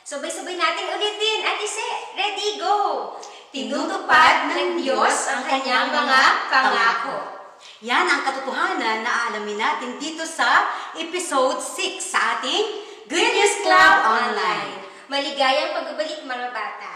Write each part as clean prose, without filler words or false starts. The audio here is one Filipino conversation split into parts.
Sabay-sabay nating ulitin. Ate Se, ready, go! Tinutupad ng Diyos ang kanyang mga pangako. Yan ang katotohanan na aalamin natin dito sa episode 6 sa ating Good News Club Online. Maligayang pagbabalik mga bata.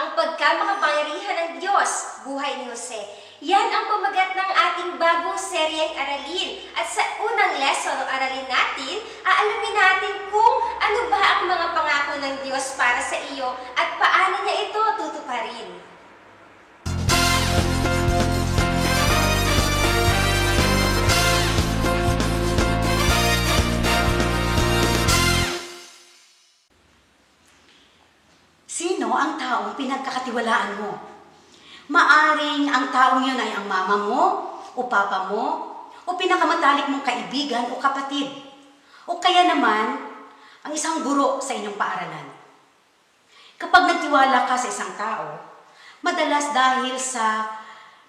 Ang pagkamakapangyarihan ng Diyos, buhay ni Jose. Yan ang pamagat ng ating bagong seryeng aralin. At sa unang lesson o aralin natin, aalamin natin kung ano ba ang mga pangako ng Diyos para sa iyo at paano niya ito tutuparin. Sino ang taong pinagkakatiwalaan mo? Maaring ang taong yun ay ang mama mo, o papa mo, o pinakamatalik mong kaibigan o kapatid. O kaya naman, ang isang guro sa inyong paaralan. Kapag nagtiwala ka sa isang tao, madalas dahil sa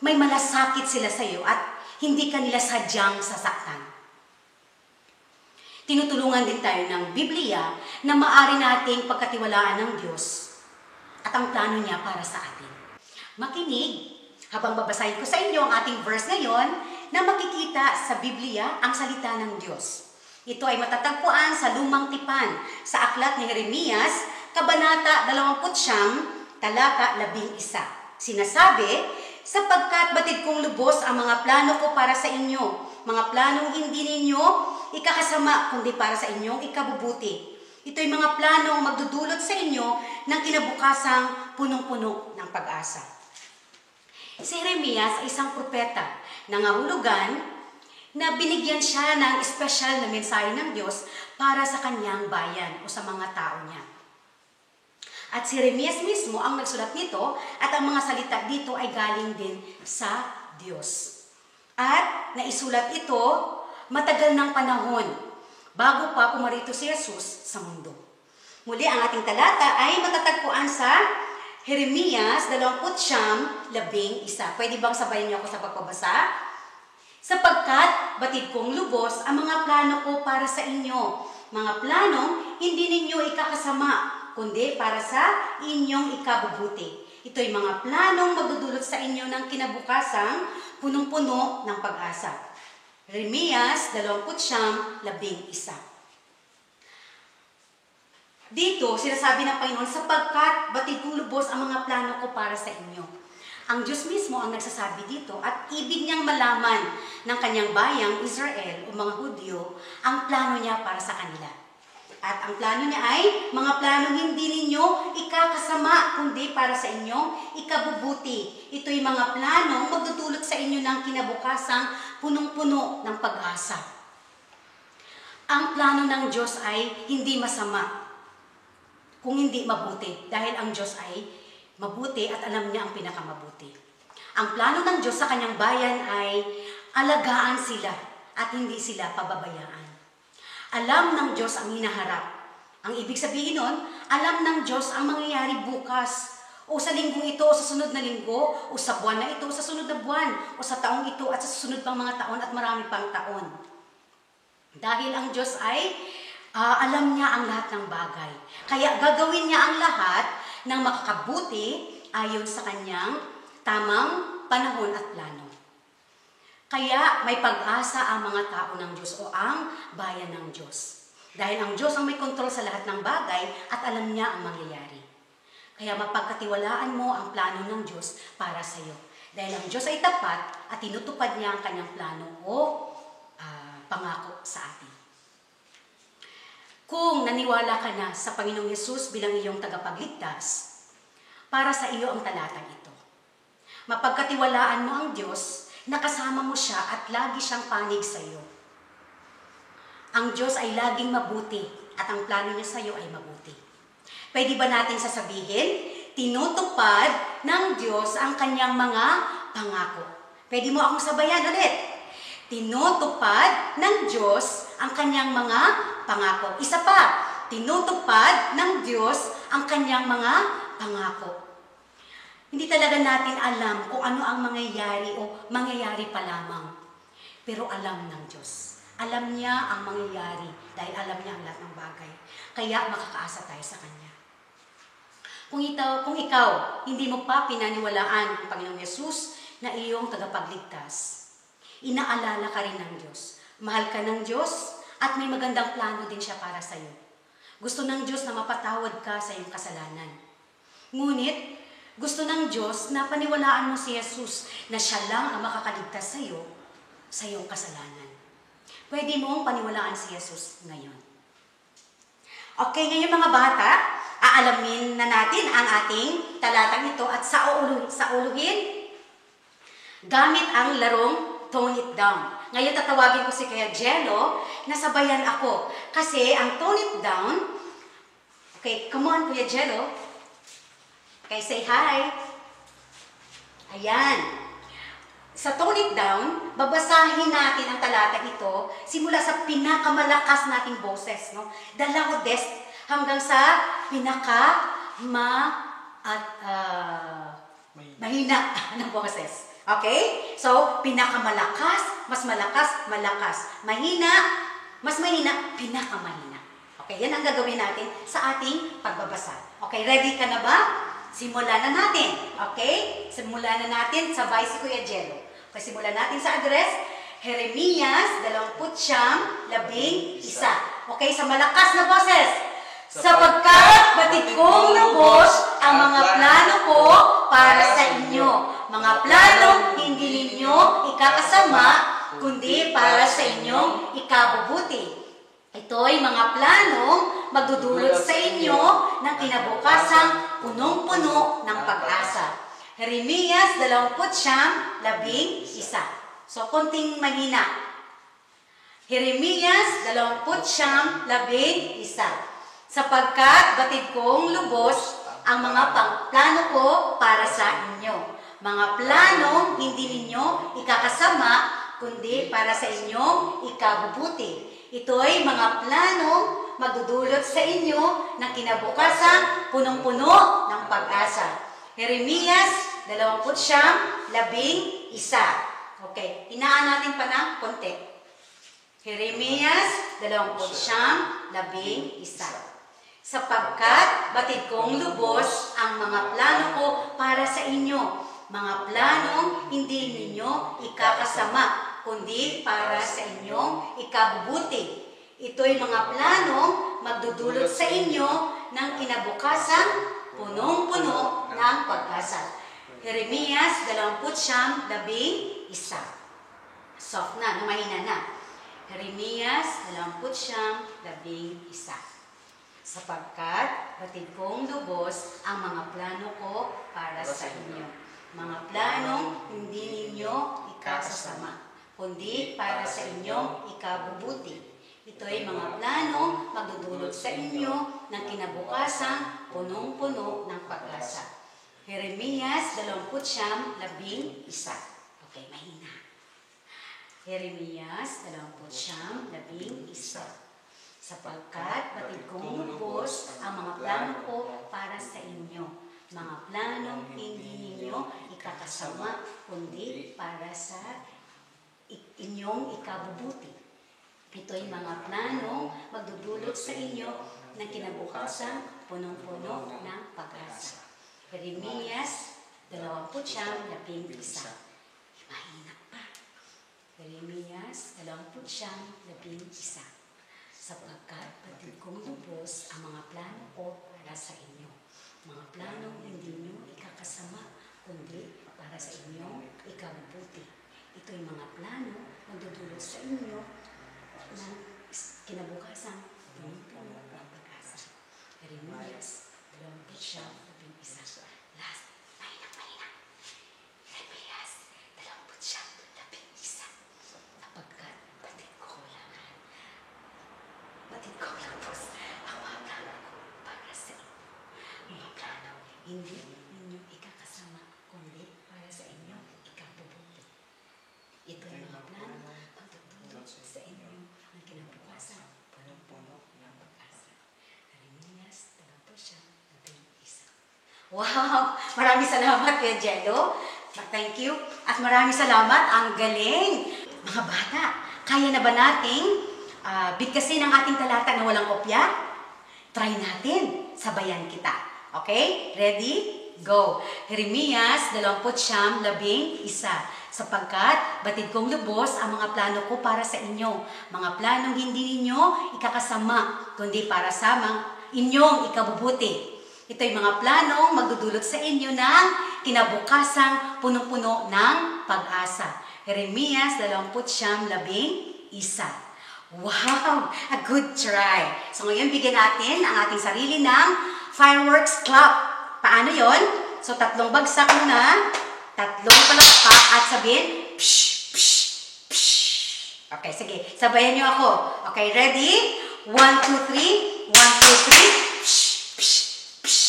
may malasakit sila sa iyo at hindi ka nila sadyang sasaktan. Tinutulungan din tayo ng Biblia na maaari nating pagkatiwalaan ng Diyos at ang plano niya para sa atin. Makinig habang babasahin ko sa inyo ang ating verse ngayon na makikita sa Biblia ang salita ng Diyos. Ito ay matatagpuan sa Lumang Tipan sa aklat ni Jeremias, Kabanata 29, talata 11. Sinasabi, sapagkat batid kong lubos ang mga plano ko para sa inyo, mga planong hindi ninyo ikakasama kundi para sa inyong ikabubuti. Ito'y mga planong magdudulot sa inyo ng kinabukasang punong-puno ng pag-asa. Si Jeremias ay isang propeta na nangahulugan na binigyan siya ng espesyal na mensahe ng Diyos para sa kanyang bayan o sa mga tao niya. At si Jeremias mismo ang nagsulat nito at ang mga salita dito ay galing din sa Diyos. At naisulat ito matagal ng panahon bago pa pumarito si Jesus sa mundo. Muli ang ating talata ay matatagpuan sa Jeremias 29:11. Pwede bang sabayan niyo ako sa pagbabasa? Sapagkat batid kong lubos ang mga plano ko para sa inyo, mga planong hindi ninyo ikakasama, kundi para sa inyong ikabubuti. Ito'y mga planong magdudulot sa inyo ng kinabukasang punong-puno ng pag-asa. Jeremias 29:11. Dito, sinasabi ng Panginoon, sapagkat batid kong lubos ang mga plano ko para sa inyo. Ang Diyos mismo ang nagsasabi dito at ibig niyang malaman ng kanyang bayang Israel o mga Hudyo ang plano niya para sa kanila. At ang plano niya ay mga planong hindi ninyo ikakasama kundi para sa inyong ikabubuti. Ito'y mga planong magdudulot sa inyo ng kinabukasang punong-puno ng pag-asa. Ang plano ng Diyos ay hindi masama kung hindi mabuti, dahil ang Diyos ay mabuti at alam niya ang pinakamabuti. Ang plano ng Diyos sa kanyang bayan ay alagaan sila at hindi sila pababayaan. Alam ng Diyos ang hinaharap. Ang ibig sabihin nun, alam ng Diyos ang mangyayari bukas, o sa linggong ito, o sa sunod na linggo, o sa buwan na ito, o sa sunod na buwan, o sa taong ito, at sa susunod pang mga taon at marami pang taon. Dahil ang Diyos ay alam niya ang lahat ng bagay. Kaya gagawin niya ang lahat ng makakabuti ayon sa kanyang tamang panahon at plano. Kaya may pag-asa ang mga tao ng Diyos o ang bayan ng Diyos. Dahil ang Diyos ang may kontrol sa lahat ng bagay at alam niya ang mangyayari. Kaya mapagkatiwalaan mo ang plano ng Diyos para sa iyo. Dahil ang Diyos ay tapat at tinutupad niya ang kanyang plano o pangako sa atin. Kung naniwala ka na sa Panginoong Yesus bilang iyong tagapagligtas, para sa iyo ang talatang ito. Mapagkatiwalaan mo ang Diyos, nakasama mo siya at lagi siyang panig sa iyo. Ang Diyos ay laging mabuti at ang plano niya sa iyo ay mabuti. Pwede ba natin sasabihin, tinutupad ng Diyos ang kanyang mga pangako? Pwede mo akong sabayan ulit. Tinutupad ng Diyos ang kanyang mga pangako. Isa pa, tinutupad ng Diyos ang kanyang mga pangako. Hindi talaga natin alam kung ano ang mangyayari o mangyayari pa lamang. Pero alam ng Diyos. Alam niya ang mangyayari dahil alam niya ang lahat ng bagay. Kaya makakaasa tayo sa Kanya. Kung ikaw hindi mo pa pinaniwalaan ang Panginoong Yesus na iyong tagapagligtas, inaalala ka rin ng Diyos. Mahal ka ng Diyos at may magandang plano din siya para sa iyo. Gusto ng Diyos na mapatawad ka sa iyong kasalanan. Ngunit, gusto ng Diyos na paniwalaan mo si Jesus na siya lang ang makakaligtas sa iyo sa iyong kasalanan. Pwede mong paniwalaan si Jesus ngayon. Okay, ngayon mga bata, aalamin na natin ang ating talatang ito at sauluhin gamit ang larong Tone It Down. Ngayon tatawagin ko si Kuya Jello na sabayan ako. Kasi ang Tone It Down, okay, come on Kuya Jello. Okay, say hi. Ayan. Sa Tone It Down, babasahin natin ang talatang ito simula sa pinakamalakas nating boses, no? The loudest hanggang sa mahina ng boses. Okay? So, pinakamalakas, mas malakas, malakas. Mahina, mas mahina, pinakamahina. Okay, yan ang gagawin natin sa ating pagbabasa. Okay, ready ka na ba? Simulan na natin. Okay? Simulan na natin, sabay si Kuya Jello. Okay, simulan natin sa address, Jeremias 29:11. Okay, sa malakas na boses. Sapagkat batid kong lubos ang mga plano ko para sa inyo. Mga planong hindi ninyo ikakasama, kundi para sa inyong ikabubuti. Ito'y mga planong magdudulot sa inyo ng kinabukasang punong-puno ng pag-asa. Jeremias 29:11. So, konting mahina. Jeremias 29:11. Sapagkat batid kong lubos ang mga plano ko para sa inyo. Mga planong hindi ninyo ikakasama, kundi para sa inyong ikabubuti. Ito'y mga planong magdudulot sa inyo ng kinabukasan punong-puno ng pag-asa. Jeremias 29:11. Okay, hinaan natin pa ng konti. Jeremias 29:11. Sapagkat batid kong lubos ang mga plano ko para sa inyo. Mga planong hindi ninyo ikakasama, kundi para sa inyong ikabubuti. Ito'y mga planong magdudulot sa inyo ng kinabukasan punong-puno ng pag-asa. Jeremias 29:11. Soft na, mahina na. Jeremias 29:11. Sapagkat batid kong lubos ang mga plano ko para sa inyo. Mga planong hindi ninyo ikakasama, kundi para sa inyong ikabubuti. Ito'y mga planong magdudulot sa inyo ng kinabukasan punong-puno ng pag-asa. Jeremias 29:11. Okay, mahina. Jeremias 29:11. Sapagkat batid kong lubos ang mga plano ko para sa inyo. Mga planong hindi ninyo ikakasama, kundi para sa inyong ikabubuti. Ito'y mga planong magdudulot sa inyo ng kinabukasan punong-puno ng pag-asa. Jeremias 29:11. Mahina pa. Jeremias 29:11. Sapagkat batid kong lubos ang mga plano ko para sa inyo. Mga planong hindi nyo ikakasama, kundi para sa inyong ikabubuti. Ito'y mga plano magdudulot sa inyo ng kinabukasan punong-puno ng pag-asa. Jeremias 29:11. Last, mahina. Jeremias 29:11. Sapagkat batid ko lubos ang mga plano ko para sa inyo. Mga plano hindi ninyo ikakasama, kundi para sa inyong ikabubuti. Ito ay mga plano magdudulot sa inyo ng kinabukasan punong-puno ng pag-asa. Jeremias 29:11. Wow! Maraming salamat kay Jello. Thank you. At maraming salamat. Ang galing. Mga bata, kaya na ba nating bigkasin ang ating talata na walang kopya? Try natin. Sabayan kita. Okay? Ready? Go! Jeremias 29:11. Sapagkat batid kong lubos ang mga plano ko para sa inyo, mga planong hindi ninyo ikakasama, kundi para sa inyong ikabubuti. Ito'y mga planong magdudulot sa inyo ng kinabukasang punong-puno ng pag-asa. Jeremias 29:11. Wow! A good try! So ngayon, bigyan natin ang ating sarili ng fireworks clap. Paano yon? So 3 bagsak muna, 3 palakpak at sabihin, psh, psh, psh. Okay, sige. Sabayan niyo ako. Okay, ready? 1, 2, 3. 1, 2, 3. Psh, psh, psh.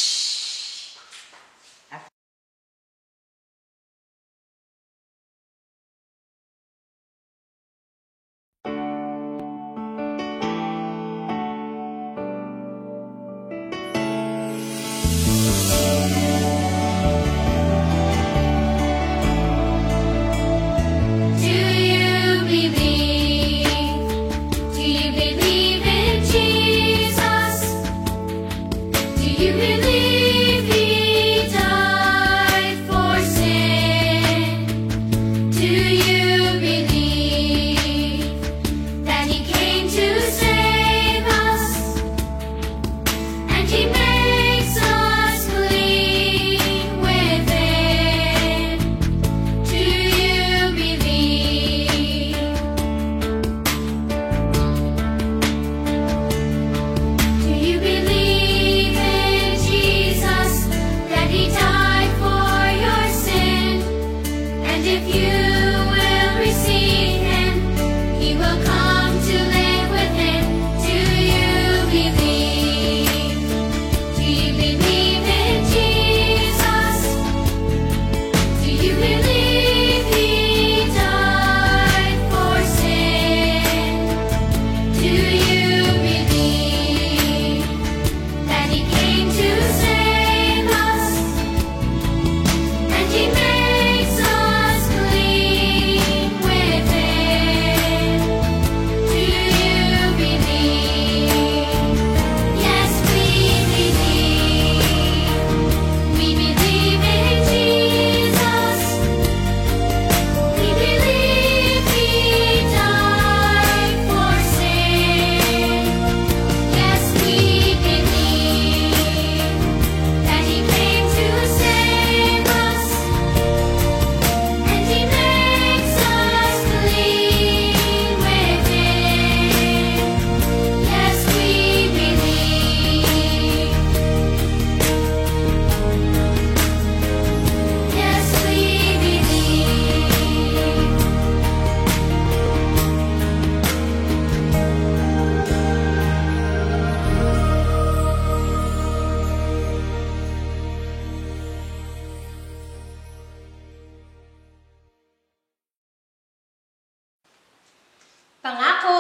Pangako,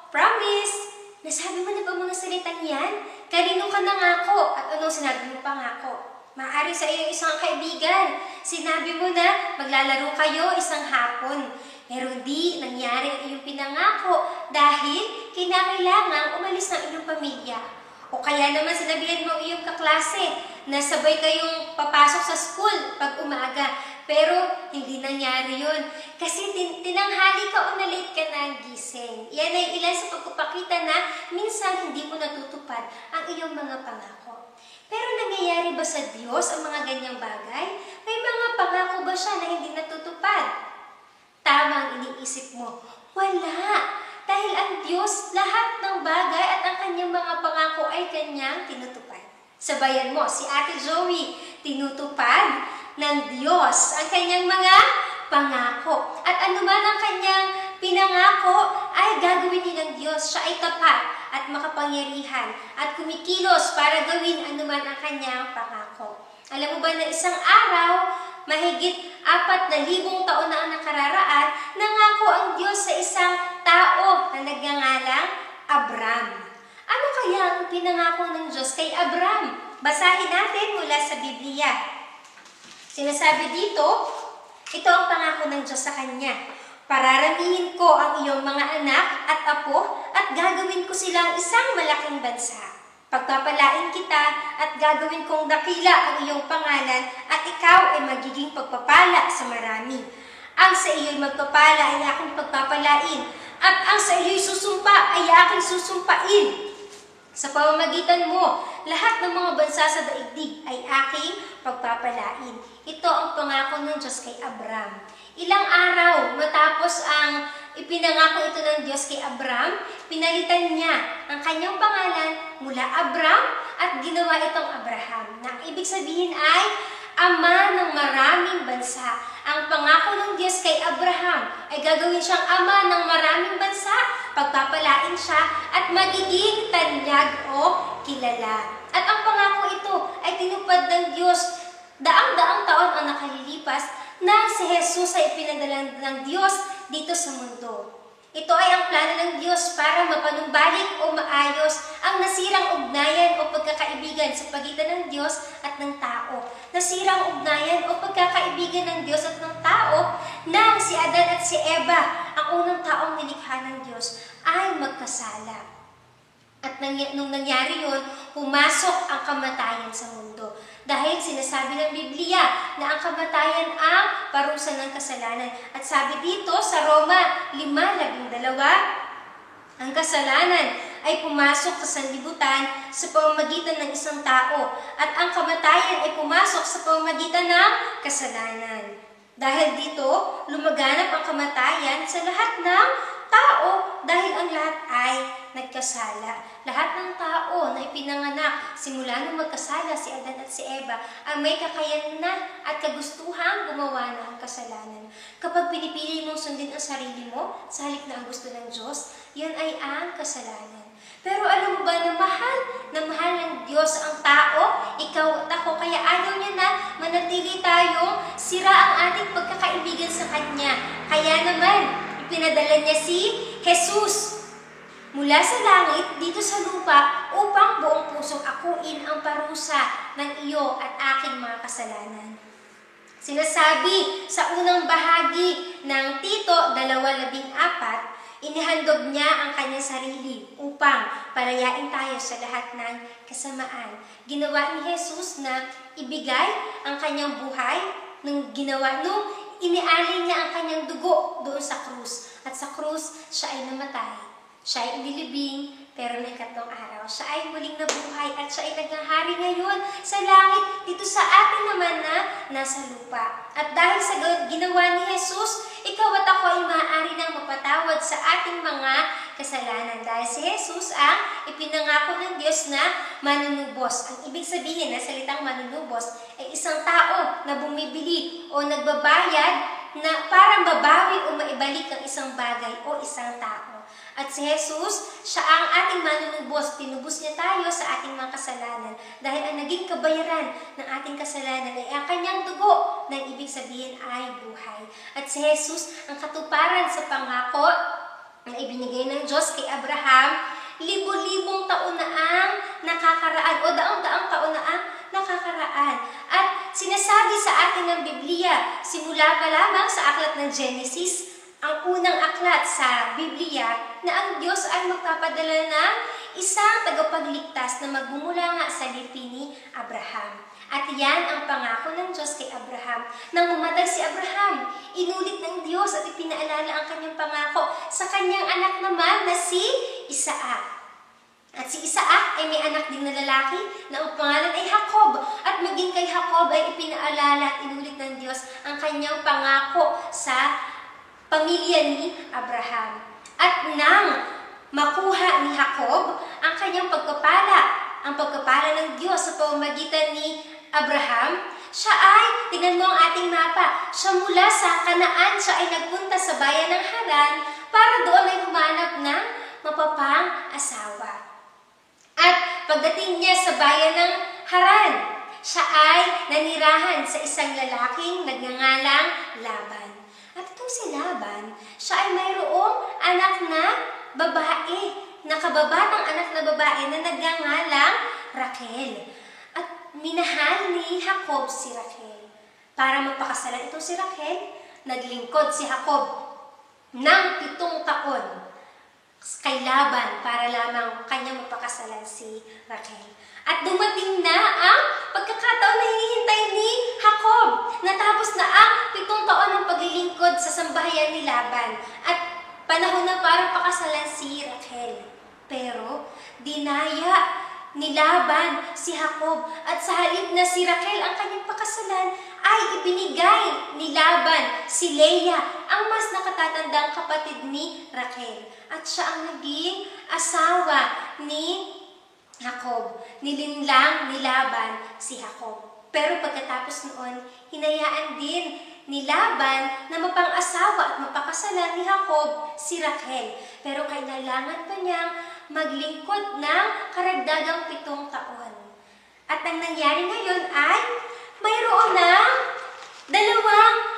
promise, nasabi mo na ba mga salitang yan? Kanino ka nangako at anong sinabi mo pangako? Maaari sa iyong isang kaibigan. Sinabi mo na maglalaro kayo isang hapon. Pero di nangyari ang iyong pinangako dahil kinakailangan umalis ng iyong pamilya. O kaya naman sinabihan mo ang iyong kaklase na sabay kayong papasok sa school pag umaga. Pero hindi nangyari yun. Kasi tinanghali ka o na-late ka na gising. Yan ay ilan sa pagpapakita na minsan hindi mo natutupad ang iyong mga pangako. Pero nangyayari ba sa Diyos ang mga ganyang bagay? May mga pangako ba siya na hindi natutupad? Tama ang iniisip mo. Wala. Dahil ang Diyos, lahat ng bagay at ang kanyang mga pangako ay kanyang tinutupad. Sabayan mo, si Ate Joey, tinutupad ng Diyos ang kanyang mga pangako. At anuman ang kanyang pinangako ay gagawin din ng Diyos. Siya ay tapat at makapangyarihan at kumikilos para gawin anuman ang kanyang pangako. Alam mo ba na isang araw, mahigit 4,000 taon na ang nakararaan, nangako ang Diyos sa isang tao na nagngangalang Abram. Ano kaya ang pinangako ng Diyos kay Abram? Basahin natin mula sa Biblia. Sinasabi dito, ito ang pangako ng Diyos sa kanya. Pararamihin ko ang iyong mga anak at apo at gagawin ko silang isang malaking bansa. Pagpapalain kita at gagawin kong dakila ang iyong pangalan at ikaw ay magiging pagpapala sa marami. Ang sa iyo'y magpapala ay aking pagpapalain at ang sa iyo'y susumpa ay aking susumpain. Sa pamamagitan mo, lahat ng mga bansa sa daigdig ay aking pagpapalain. Ito ang pangako ng Diyos kay Abraham. Ilang araw matapos ang ipinangako ito ng Diyos kay Abraham, pinalitan niya ang kanyang pangalan mula Abram at ginawa itong Abraham, na ibig sabihin ay ama ng maraming bansa. Ang pangako ng Diyos kay Abraham ay gagawin siyang ama ng maraming bansa, pagpapalain siya at magiging tanyag o kilala. At ang pangako ito ay tinupad ng Diyos daang-daang taon ang nakalilipas nang si Jesus ay pinadala ng Diyos dito sa mundo. Ito ay ang plano ng Diyos para mapanumbalik o maayos ang nasirang ugnayan o pagkakaibigan sa pagitan ng Diyos at ng tao. Nasirang ugnayan o pagkakaibigan ng Diyos at ng tao nang si Adan at si Eva, ang unang taong nilikha ng Diyos, ay magkasala. At nung nangyari yun, pumasok ang kamatayan sa mundo. Dahil sinasabi ng Biblia na ang kamatayan ang parusa ng kasalanan. At sabi dito sa Roma 5:12, ang kasalanan ay pumasok sa sanlibutan sa pamamagitan ng isang tao. At ang kamatayan ay pumasok sa pamamagitan ng kasalanan. Dahil dito, lumaganap ang kamatayan sa lahat ng tao dahil ang lahat ay nagkasala. Lahat ng tao na ipinanganak simula nung magkasala si Adan at si Eva ang may kakayanan at kagustuhang gumawa ng kasalanan. Kapag pinipili mong sundin ang sarili mo sa halip na ang gusto ng Diyos, yan ay ang kasalanan. Pero alam mo ba na mahal ng Diyos ang tao, ikaw at ako, kaya ayaw niya na manatili tayong sira ang ating pagkakaibigan sa Kanya. Kaya naman, ipinadala niya si Jesus mula sa langit dito sa lupa upang buong pusong akuin ang parusa ng iyo at aking mga kasalanan. Sinasabi sa unang bahagi ng Tito 2:14, inihandog niya ang kanyang sarili upang palayain tayo sa lahat ng kasamaan. Ginawa ni Jesus na ibigay ang kanyang buhay nung inialay niya ang kanyang dugo doon sa krus. At sa krus, siya ay namatay. Siya ay inilibing, pero na ikatlong araw, siya ay muling nabuhay at siya ay naghahari ngayon sa langit dito sa atin naman na nasa lupa. At dahil sa ginawa ni Jesus, ikaw at ako ay maaari nang mapatawad sa ating mga kasalanan. Dahil si Jesus ang ipinangako ng Diyos na manunubos. Ang ibig sabihin na salitang manunubos ay isang tao na bumibili o nagbabayad na para mabawi o maibalik ang isang bagay o isang tao. At si Jesus, siya ang ating manunubos. Tinubos niya tayo sa ating mga kasalanan. Dahil ang naging kabayaran ng ating kasalanan ay ang kanyang dugo na ibig sabihin ay buhay. At si Jesus, ang katuparan sa pangako na ibinigay ng Diyos kay Abraham, libo-libong taon na ang nakakaraan o daang-daang taon na ang nakakaraan. At sinasabi sa atin ng Biblia, simula pa lamang sa aklat ng Genesis, ang unang aklat sa Biblia, na ang Diyos ay magpapadala ng isang tagapagligtas na magmumula nga sa lipi ni Abraham. At yan ang pangako ng Diyos kay Abraham. Nang mamatay si Abraham, inulit ng Diyos at ipinaalala ang kanyang pangako sa kanyang anak naman na si Isaac. At si Isaac ay may anak din na lalaki na ang pangalan ay Jacob. At maging kay Jacob ay ipinaalala at inulit ng Diyos ang kanyang pangako sa pamilya ni Abraham. At nang makuha ni Jacob ang kanyang pagpapala, ang pagpapala ng Diyos sa pamamagitan ni Abraham, siya ay, tingnan mo ang ating mapa, siya mula sa Kanaan, siya ay nagpunta sa bayan ng Haran para doon ay humanap ng mapapang asawa. At pagdating niya sa bayan ng Haran, siya ay nanirahan sa isang lalaking nagngangalang Laban. At itong si Laban, siya ay mayroong anak na babae, nakababatang anak na babae na nagngangalang Raquel. At minahal ni Jacob si Raquel. Para magpakasalan itong si Raquel, naglingkod si Jacob ng 7 taon. kay Laban para lamang kanyang mapakasalan si Rachel. At dumating na ang pagkakataon na hinihintay ni Jacob. Natapos na ang 7 taon ng paglilingkod sa sambahayan ni Laban at panahon na para pakasalan si Rachel. Pero dinaya ni Laban si Jacob at sa halip na si Rachel ang kanyang pakasalan ay ibinigay ni Laban si Leah, ang mas nakatatandang kapatid ni Rachel. At siya ang naging asawa ni Jacob. Nilinlang ni Laban si Jacob. Pero pagkatapos noon, hinayaan din ni Laban na mapang-asawa at mapakasalan ni Jacob si Rachel. Pero kailangan pa niyang maglingkod ng karagdagang 7 taon. At ang nangyari ngayon ay mayroon ng 2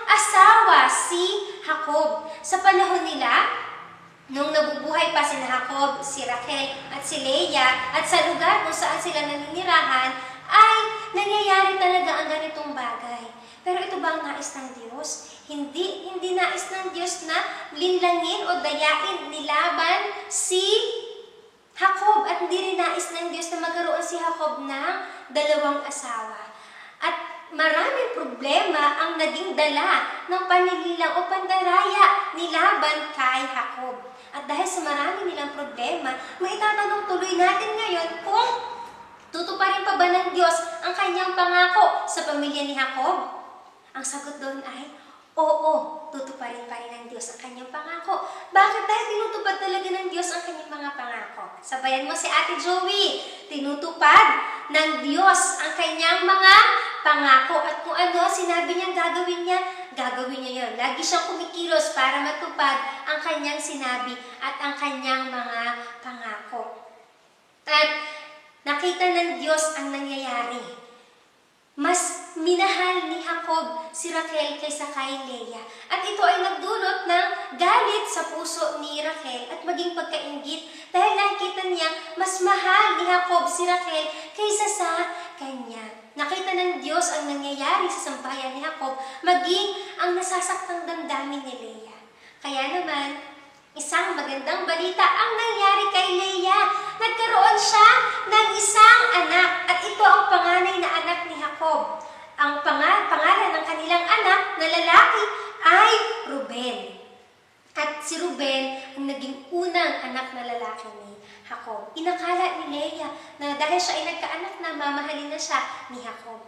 asawa si Jacob. Sa panahon nila, nung nabubuhay pa si Jacob, si Rachel at si Leah, at sa lugar kung saan sila naninirahan, ay nangyayari talaga ang ganitong bagay. Pero ito ba ang nais ng Diyos? Hindi nais ng Diyos na linlangin o dayain ni Laban si Jacob, at hindi rin nais ng Diyos na magkaroon si Jacob ng 2 asawa. At maraming problema ang naging dala ng panililang o pandaraya ni Laban kay Jacob. At dahil sa marami nilang problema, maitatanong tuloy natin ngayon kung tutuparin pa ba ng Diyos ang kanyang pangako sa pamilya ni Jacob? Ang sagot doon ay, oo, tutuparin pa rin ng Diyos ang kanyang pangako. Bakit? Dahil tinutupad talaga ng Diyos ang kanyang mga pangako. Sabayan mo si Ate Joey, tinutupad ng Diyos ang kanyang mga pangako. At kung ano sinabi niyang gagawin niya yun. Lagi siyang kumikilos para matupad ang kanyang sinabi at ang kanyang mga pangako. At nakita ng Diyos ang nangyayari. Mas minahal ni Jacob si Rachel kaysa kay Leah. At ito ay nagdulot ng galit sa puso ni Rachel at maging pagkainggit dahil nakita niya mas mahal ni Jacob si Rachel kaysa sa kanya. Nakita ng Diyos ang nangyayari sa sambahayan ni Jacob, maging ang nasasaktang damdamin ni Leah. Kaya naman, isang magandang balita ang nangyari kay Leah. Nagkaroon siya ng isang anak at ito ang panganay na anak ni Jacob. Ang pangalan ng kanilang anak na lalaki ay Ruben. At si Ruben ang naging unang anak na lalaki ni Jacob. Inakala ni Leah na dahil siya ay nagkaanak na, mamahalin na siya ni Jacob.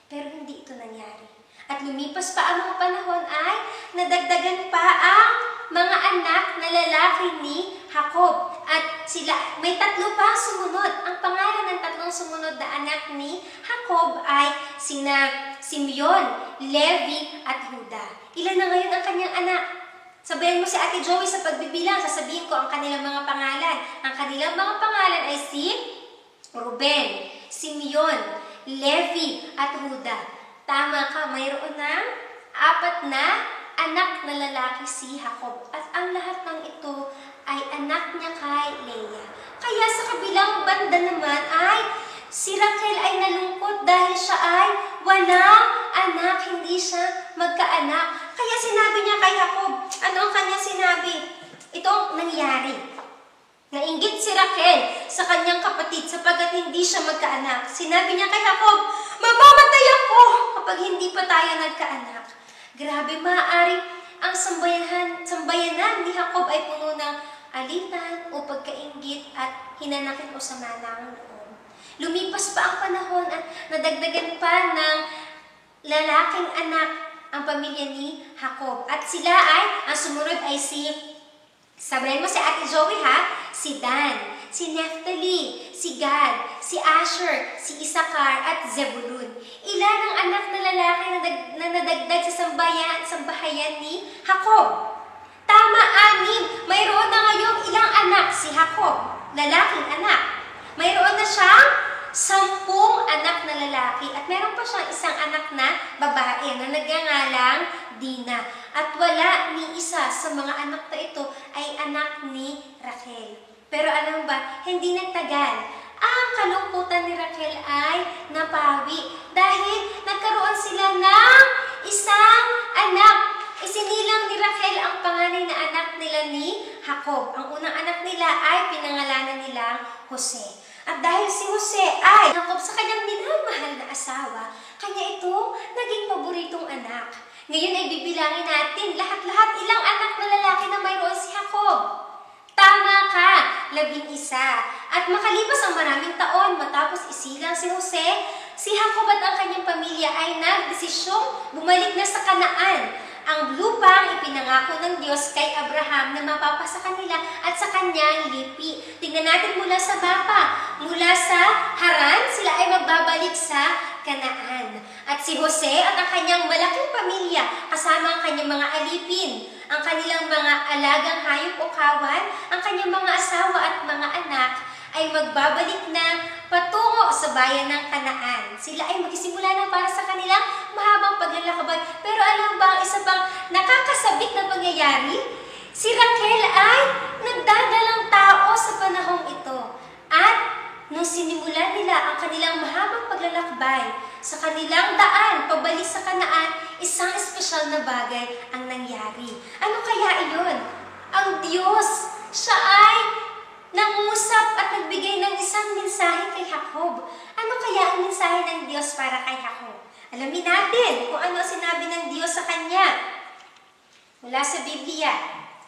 Pero hindi ito nangyari. At lumipas pa ang mga panahon ay nadagdagan pa ang mga anak na lalaki ni Jacob. At sila, may 3 pa sumunod. Ang pangalan ng 3 sumunod na anak ni Jacob ay sina Simeon, Levi at Juda. Ilan na ngayon ang kanyang anak? Sabayan mo si Ate Joey sa pagbibilang, sasabihin ko ang kanilang mga pangalan. Ang kanilang mga pangalan ay si Ruben, Simeon, Levi at Juda. Tama ka, mayroon ng 4 na anak na lalaki si Jacob. At ang lahat ng ito ay anak niya kay Leah. Kaya sa kabilang banda naman ay si Rachel ay nalungkot dahil siya ay walang anak, hindi siya magkaanak. Kaya sinabi niya kay Jacob, ano ang kanya sinabi? Ito ang nangyari. Nainggit si Rachel sa kanyang kapatid sapagkat hindi siya magkaanak. Sinabi niya kay Jacob, mamamatay ako kapag hindi pa tayo nagkaanak. Grabe, maaari ang sambayanan ni Jacob ay puno ng alitan o pagkainggit at hinanakit o sama ng loob. Lumipas pa ang panahon at nadagdagan pa ng lalaking anak ang pamilya ni Jacob. At sila ay, ang sumunod ay sabayan mo si Ate Joey ha, si Dan, si Naphtali, si Gad, si Asher, si Issachar at Zebulun. Ilan ang anak na lalaki na nadagdag sa sambahayan ni Jacob? Tama, 6. Mayroon na ngayong ilang anak si Jacob, lalaking anak. Mayroon na siyang 10 anak na lalaki at meron pa siyang isang anak na babae na nagngangalang Dina. At wala ni isa sa mga anak na ito ay anak ni Rachel. Pero alam ba, hindi nagtagal. Ang kalungkutan ni Rachel ay napawi dahil nagkaroon sila ng isang anak. Isinilang ni Rachel ang panganay panganay na anak nila ni Jacob. Ang unang anak nila ay pinangalanan nilang Jose. At dahil si Jose ay Jacob sa kanyang minamahal na asawa, kanya ito naging paboritong anak. Ngayon ay bibilangin natin lahat-lahat ilang anak na lalaki na mayroon si Jacob. Tama ka, 11. At makalipas ang maraming taon matapos isilang si Jose, si Jacob at ang kanyang pamilya ay nagdesisyong bumalik na sa Kanaan, ang lupang ipinangako ng Diyos kay Abraham na mapapasa kanila at sa kanyang lipi. Tingnan natin mula sa mapa. Mula sa Haran, sila ay magbabalik sa Kanaan. At si Jose at ang kanyang malaking pamilya, kasama ang kanyang mga alipin, ang kanilang mga alagang hayop o kawan, ang kanyang mga asawa at mga anak, ay magbabalik na patungo sa bayan ng Kanaan. Sila ay magsisimula na para sa kanilang mahabang paglalakbay. Pero alam ba ang isa pang nakakasabik na pangyayari? Si Raquel ay nagdadalang tao sa panahong ito. At nung sinimulan nila ang kanilang mahabang paglalakbay sa kanilang daan pabalik sa Kanaan, isang espesyal na bagay ang nangyari. Ano kaya iyon? Ang Diyos, siya ay nangusap at nagbigay ng isang mensahe kay Jacob. Ano kaya ang mensahe ng Diyos para kay Jacob? Alamin natin kung ano sinabi ng Diyos sa kanya. Mula sa Biblia,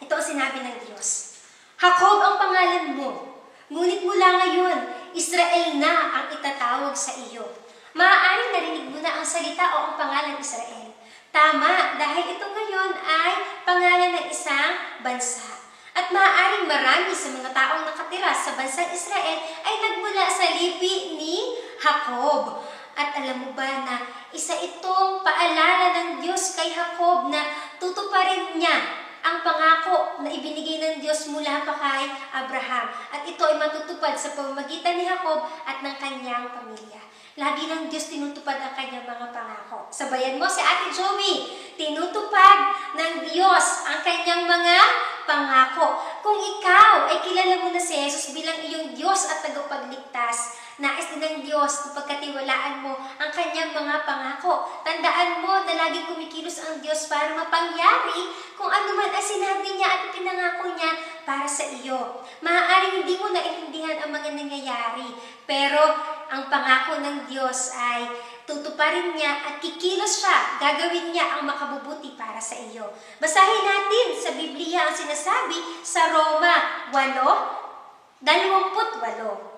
ito ang sinabi ng Diyos. Jacob ang pangalan mo, ngunit mula ngayon, Israel na ang itatawag sa iyo. Maaaring narinig mo na ang salita o ang pangalan Israel. Tama, dahil ito ngayon ay pangalan ng isang bansa. At maaaring marami sa mga taong nakatira sa bansang Israel ay nagmula sa lipi ni Jacob. At alam mo ba na isa itong paalala ng Diyos kay Jacob na tutuparin niya ang pangako na ibinigay ng Diyos mula pa kay Abraham. At ito ay matutupad sa pamamagitan ni Jacob at ng kanyang pamilya. Lagi ng Diyos tinutupad ang kanyang mga pangako. Sabayan mo si Ate Joey, tinutupad ng Diyos ang kanyang mga pangako. Kung ikaw ay kilala mo na si Jesus bilang iyong Diyos at tagapagligtas, nais din ng Diyos na pagkatiwalaan mo ang kanyang mga pangako. Tandaan mo na laging kumikilos ang Diyos para mapangyari kung ano man ang sinabi niya at ipinangako niya para sa iyo. Maaaring hindi mo naiintindihan ang mga nangyayari, pero ang pangako ng Diyos ay tutuparin niya at kikilos siya, gagawin niya ang makabubuti para sa iyo. Basahin natin sa Biblia ang sinasabi sa Roma 8:28.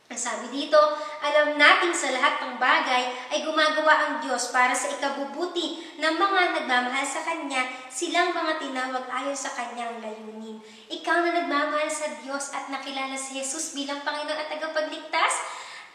Ang sabi dito, alam natin sa lahat ng bagay ay gumagawa ang Diyos para sa ikabubuti ng mga nagmamahal sa Kanya, silang mga tinawag ayon sa Kanyang layunin. Ikaw na nagmamahal sa Diyos at nakilala si Jesus bilang Panginoon at tagapagligtas,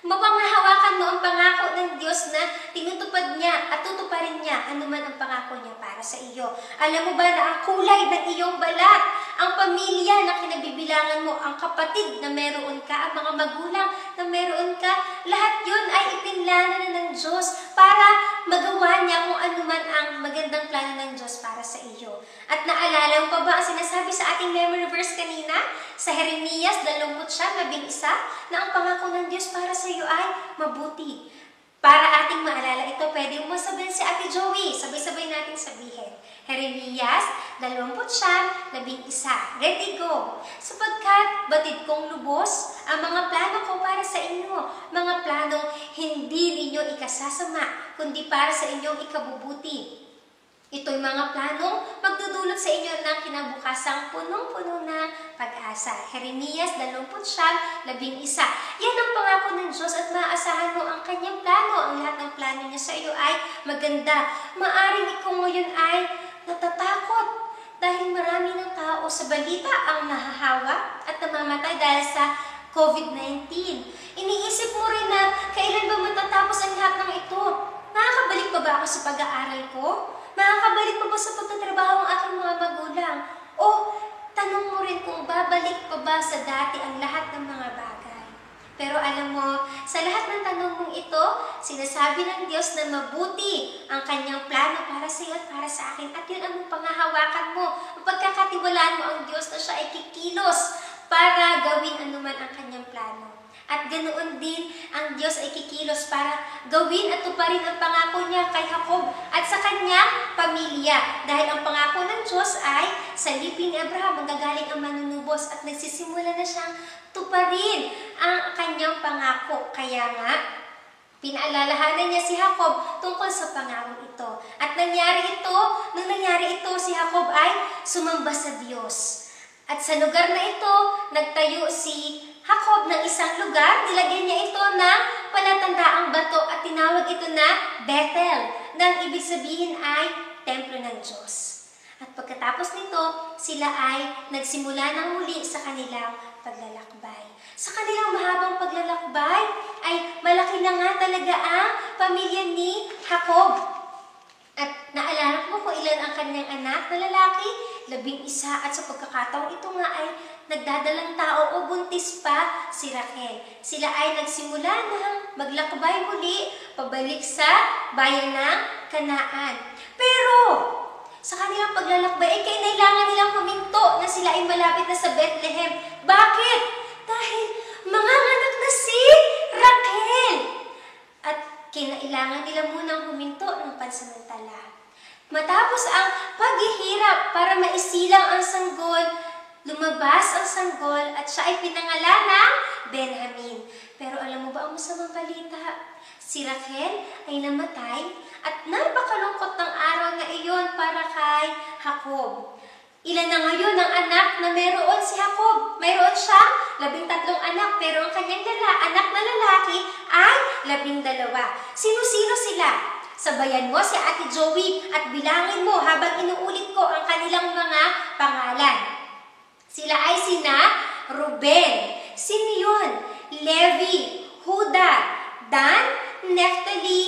mapanghahawakan mo ang pangako ng Diyos na tinutupad niya at tutuparin niya anuman ang pangako niya para sa iyo. Alam mo ba na ang kulay ng iyong balat, ang pamilya na kinabibilangan mo, ang kapatid na meron ka, ang mga magulang na meron ka, lahat yun ay ipinlano na ng Diyos para magawa niya kung anuman ang magandang plano ng Diyos para sa iyo. At naalala mo pa ba ang sinasabi sa ating memory verse kanina? Sa Jeremias 29:11 na ang pangako ng Diyos para sa iyo ay mabuti. Para ating maalala ito, pwede mo sabihin si Ate Joey. Sabay-sabay natin sabihin. Jeremias 29:11. Ready, go! Sapagkat batid kong lubos ang mga plano ko para sa inyo. Mga planong hindi ninyo ikasasama, kundi para sa inyong ikabubuti. Ito'y mga planong magdudulot sa inyo ng kinabukasang punong-puno ng pag-asa. Jeremias 29:11. Yan ang pangako ng Diyos at maaasahan mo ang kanyang plano. Ang lahat ng plano niya sa iyo ay maganda. Maaring ikaw ngayon ay natatakot dahil marami ng tao sa balita ang nahahawa at namamatay dahil sa COVID-19. Iniisip mo rin na kailan ba matatapos ang lahat ng ito? Makakabalik pa ba ako sa pag-aaral ko? Makakabalik pa ba sa pagtatrabaho ang aking mga magulang? O tanong mo rin kung babalik pa ba sa dati ang lahat ng mga bagay. Pero alam mo, sa lahat ng tanong mong ito, sinasabi ng Diyos na mabuti ang kanyang plano para sa iyo at para sa akin. At yun ang panghahawakan mo. Ang pagkakatiwalaan mo ang Diyos na siya ay kikilos para gawin anuman ang kanyang plano. At ganoon din, ang Diyos ay kikilos para gawin at tuparin ang pangako niya kay Jacob at sa kanyang pamilya. Dahil ang pangako ng Diyos ay sa lipi ni Abraham, manggagaling ang manunubos at nagsisimula na siyang tuparin ang kanyang pangako. Kaya nga, pinaalalahanan niya si Jacob tungkol sa pangakong ito. At nung nangyari ito, si Jacob ay sumamba sa Diyos. At sa lugar na ito, nagtayo si Jacob ng isang lugar, nilagyan niya ito ng palatandaang bato at tinawag ito na Bethel, nang ibig sabihin ay templo ng Diyos. At pagkatapos nito, sila ay nagsimula ng muli sa kanilang paglalakbay. Sa kanilang mahabang paglalakbay, ay malaki na nga talaga ang pamilya ni Jacob. At naalala ko kung ilan ang kanyang anak na lalaki, 11, at sa pagkakataong ito nga ay nagdadalang tao o buntis pa si Rachel. Sila ay nagsimula ng maglakbay muli pabalik sa bayan ng Kanaan. Pero sa kanilang paglalakbay ay kailangan nilang huminto na sila ay malapit na sa Bethlehem. Bakit? Dahil manganganak na si Rachel. At kinailangan nila munang huminto ng pansamantala. Matapos ang paghihirap para maisilang ang sanggol, lumabas ang sanggol at siya ay pinangalan ng Benjamin. Pero alam mo ba ang masamang balita? Si Rachel ay namatay at napakalungkot ng araw na iyon para kay Jacob. Ilan na ngayon ang anak na meron si Jacob? Mayroon siyang 13 anak, pero ang kanyang anak na lalaki ay 12. Sino-sino sila? Sabayan mo si Ate Joey at bilangin mo habang inuulit ko ang kanilang mga pangalan. Sila ay sina Ruben, Simeon, Levi, Huda, Dan, Neftali,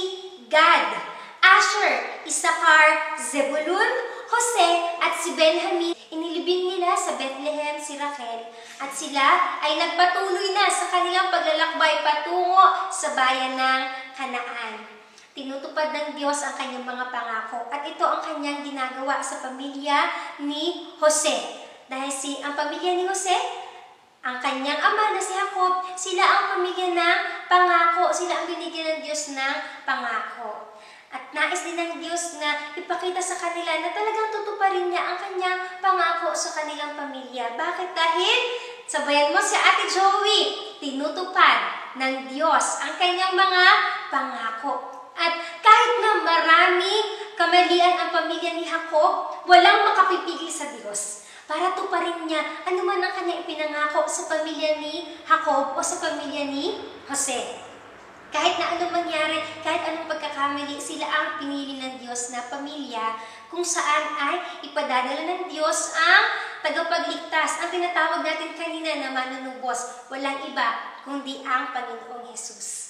Gad, Asher, Isakar, Zebulun, Jose at si Benjamin. Inilibing nila sa Bethlehem si Rachel at sila ay nagpatuloy na sa kanilang paglalakbay patungo sa bayan ng Kanaan. Tinutupad ng Diyos ang kanyang mga pangako at ito ang kanyang ginagawa sa pamilya ni Jose. Dahil ang pamilya ni Jose, ang kanyang ama na si Jacob, sila ang pamilya ng pangako, sila ang binigyan ng Diyos ng pangako. At nais din ng Diyos na ipakita sa kanila na talagang tutuparin niya ang kanyang pangako sa kanilang pamilya. Bakit? Dahil, sabayan mo si Ate Joey, tinutupad ng Diyos ang kanyang mga pangako. At kahit na maraming kamalian ang pamilya ni Jacob, walang makapipigil sa Diyos para tuparin niya ano man ang kanyang ipinangako sa pamilya ni Jacob o sa pamilya ni Jose. Kahit na anong mangyari, kahit anong pagkakamali, sila ang pinili ng Diyos na pamilya kung saan ay ipadadala ng Diyos ang tagapagligtas. Ang tinatawag natin kanina na manunubos, walang iba kundi ang Panginoong Hesus.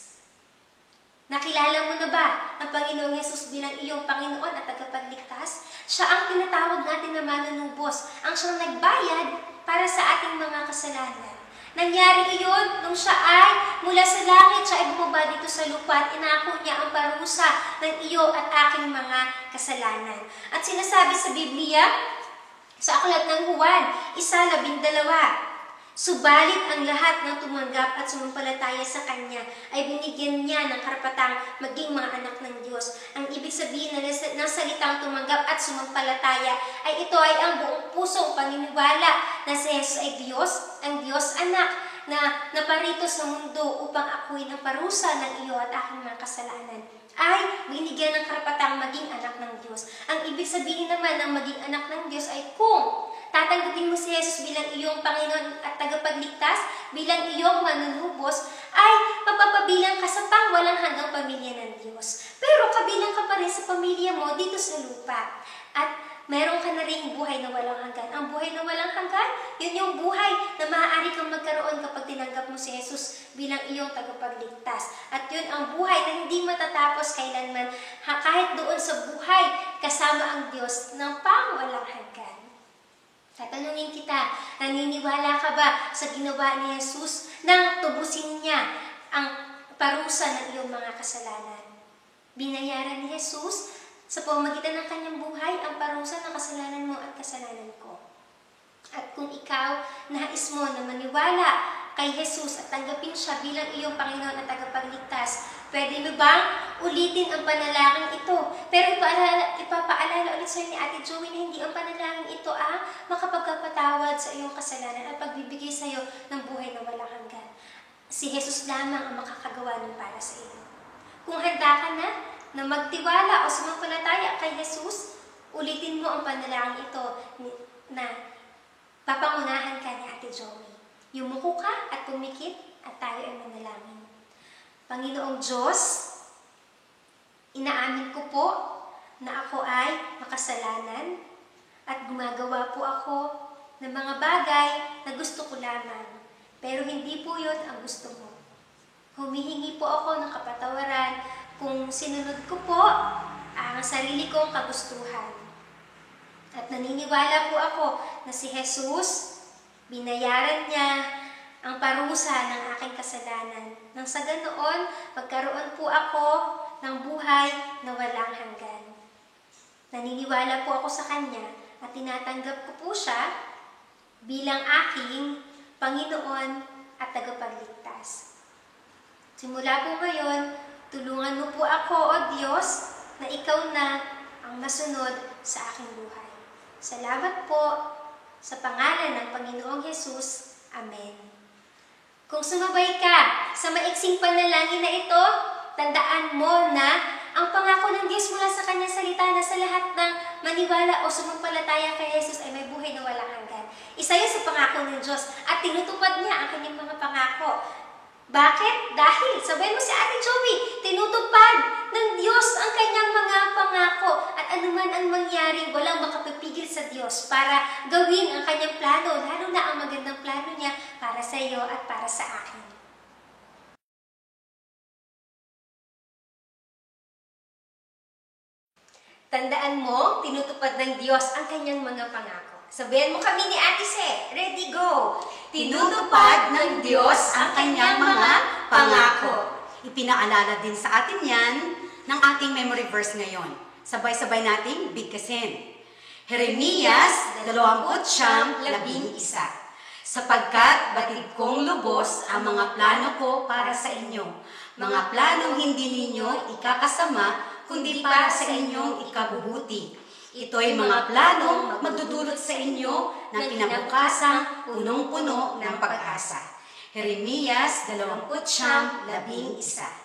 Nakilala mo na ba ang Panginoong Hesus bilang iyong Panginoon at tagapagligtas? Siya ang tinatawag natin na manunubos, ang siyang nagbayad para sa ating mga kasalanan. Nangyari iyon nung siya ay mula sa langit, siya ay bumaba dito sa lupa at inako niya ang parusa ng iyo at aking mga kasalanan. At sinasabi sa Biblia, sa aklat ng Juan, 1:12, subalit ang lahat ng tumanggap at sumampalataya sa Kanya ay binigyan niya ng karapatang maging mga anak ng Diyos. Ang ibig sabihin ng salitang tumanggap at sumampalataya ay ito ay ang buong pusong paniniwala na si Jesus ay Diyos, ang Diyos anak na naparito sa mundo upang akuin ang parusa ng iyo at aking mga kasalanan. Ay binigyan ng karapatang maging anak ng Diyos. Ang ibig sabihin naman ng maging anak ng Diyos ay kung tatanggapin mo si Jesus bilang iyong Panginoon at tagapagligtas, bilang iyong manunubos, ay mapapabilang ka sa pangwalang hanggang pamilya ng Diyos. Pero kabilang ka pa rin sa pamilya mo dito sa lupa. At meron ka na rin buhay na walang hanggan. Ang buhay na walang hanggan, yun yung buhay na maaari kang magkaroon kapag tinanggap mo si Jesus bilang iyong tagapagligtas. At yun ang buhay na hindi matatapos kailanman, kahit doon sa buhay kasama ang Diyos ng pangwalang hanggan. Tatanungin kita, naniniwala ka ba sa ginawa ni Jesus nang tubusin niya ang parusa ng iyong mga kasalanan? Binayaran ni Jesus sa pamamagitan ng kanyang buhay ang parusa ng kasalanan mo at kasalanan ko. At kung ikaw nais mo na maniwala kay Jesus at tanggapin siya bilang iyong Panginoon at tagapagligtas, pwede mo bang ulitin ang panalangin ito? Pero ipapaalala ipapaalala ulit sa'yo ni Ate Joey na hindi ang panalangin ito ang makapagpapatawad sa iyong kasalanan at pagbibigay sa'yo ng buhay na walang hanggan. Si Jesus lamang ang makakagawa nun para sa iyo. Kung handa ka na magtiwala o sumampalataya kay Jesus, ulitin mo ang panalangin ito na papangunahan ka ni Ate Joey. Yumuko ka at pumikit at tayo ay manalangin. Panginoong Diyos, inaamin ko po na ako ay makasalanan at gumagawa po ako ng mga bagay na gusto ko lamang. Pero hindi po yun ang gusto mo. Humihingi po ako ng kapatawaran kung sinunod ko po ang sarili kong kagustuhan. At naniniwala po ako na si Jesus, binayaran niya ang parusa ng aking kasalanan. Nang sa ganoon, magkaroon po ako ng buhay na walang hanggan. Naniniwala po ako sa Kanya at tinatanggap ko po siya bilang aking Panginoon at tagapagligtas. Simula po ngayon, tulungan mo po ako, O Diyos, na Ikaw na ang masunod sa aking buhay. Salamat po sa pangalan ng Panginoong Jesus. Amen. Kung sumabay ka sa maiksing panalangin na ito, tandaan mo na ang pangako ng Diyos mula sa Kanyang salita na sa lahat ng maniwala o sumampalataya kay Jesus ay may buhay na walang hanggan. Isa yun sa pangako ng Diyos at tinutupad niya ang Kanyang mga pangako. Bakit? Dahil, sabayin mo si Ate Joey, tinutupad ng Diyos ang Kanyang mga pangako at anuman ang mangyari, walang makapipigil sa Diyos para gawin ang Kanyang plano, lalo na ang magandang plano niya para sa iyo at para sa akin. Tandaan mo, tinutupad ng Diyos ang Kanyang mga pangako. Sabihan mo kami ni Ate Se. Ready, go! Tinutupad ng Diyos ang Kanyang mga pangako. Ipinaalala din sa atin yan ng ating memory verse ngayon. Sabay-sabay nating bigkasin. Jeremias 29:11. Sapagkat batid kong lubos ang mga plano ko para sa inyo, mga planong hindi ninyo ikakasama, kundi para sa inyong ikabubuti. Ito'y mga planong magdudulot sa inyo ng kinabukasang punong-puno ng pag-asa. Jeremias 29:11.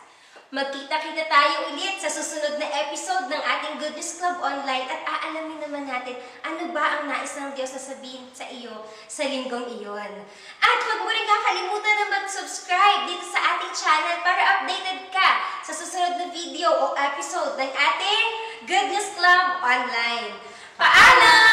Magkita-kita tayo ulit sa susunod na episode ng ating Goodness Club Online at aalamin naman natin ano ba ang nais ng Diyos na sabihin sa iyo sa linggong iyon. At huwag mo rin kakalimutan na mag-subscribe dito sa ating channel para updated ka sa susunod na video o episode ng ating Goodness Club Online. Paalam!